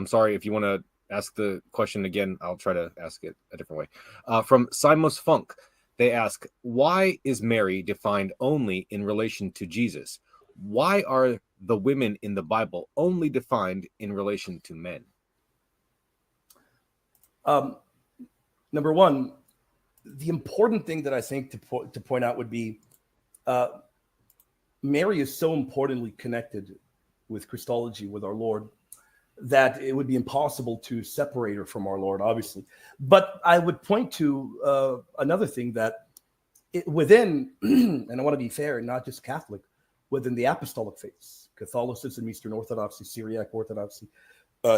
I'm sorry if you want to ask the question again. I'll try to ask it a different way. From Simos Funk, they ask, why is Mary defined only in relation to Jesus? Why are the women in the Bible only defined in relation to men? Number one, the important thing that I think to point out would be Mary is so importantly connected with Christology, with our Lord, that it would be impossible to separate her from our Lord, obviously. But I would point to another thing that within, and I want to be fair, not just Catholic, within the apostolic faiths, Catholicism, Eastern Orthodoxy, Syriac Orthodoxy,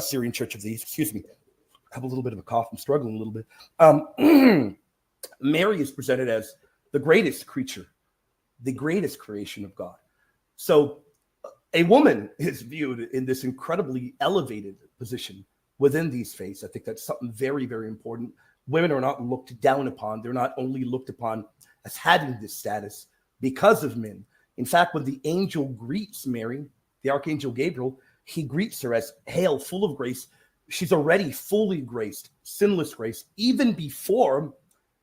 Syrian Church of the East, excuse me, I have a little bit of a cough, I'm struggling a little bit. Mary is presented as the greatest creature, the greatest creation of God. So a woman is viewed in this incredibly elevated position within these faiths. I think that's something very, very important. Women are not looked down upon. They're not only looked upon as having this status because of men. In fact, when the angel greets Mary, the Archangel Gabriel, he greets her as, "Hail, full of grace." She's already fully graced, sinless grace, even before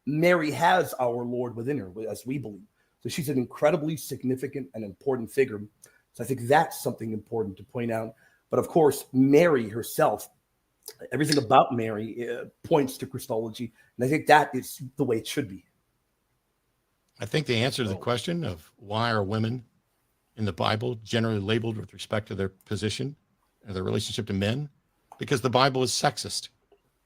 Mary has our Lord within her, as we believe. So she's an incredibly significant and important figure. So I think that's something important to point out. But of course, Mary herself, everything about Mary points to Christology. And I think that is the way it should be. I think the answer to the question of why are women in the Bible generally labeled with respect to their position and their relationship to men, because the Bible is sexist.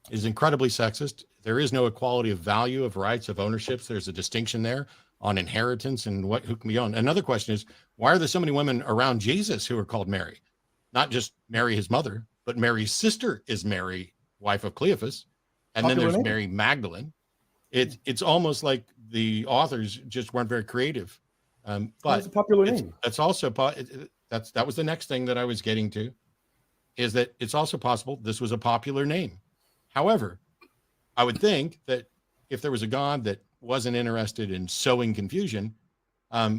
It is incredibly sexist. There is no equality of value, of rights, of ownerships. There's a distinction there on inheritance and who can be owned. Another question is, why are there so many women around Jesus who are called Mary? Not just Mary, his mother, but Mary's sister is Mary, wife of Cleophas. And then there's Mary Magdalene. It's almost like the authors just weren't very creative. But it's a popular name. That's also, that was the next thing that I was getting to, is that it's also possible this was a popular name. However, I would think that if there was a God that wasn't interested in sowing confusion,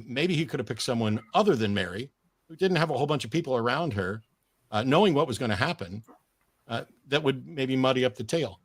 maybe he could have picked someone other than Mary, who didn't have a whole bunch of people around her, knowing what was going to happen, that would maybe muddy up the tale.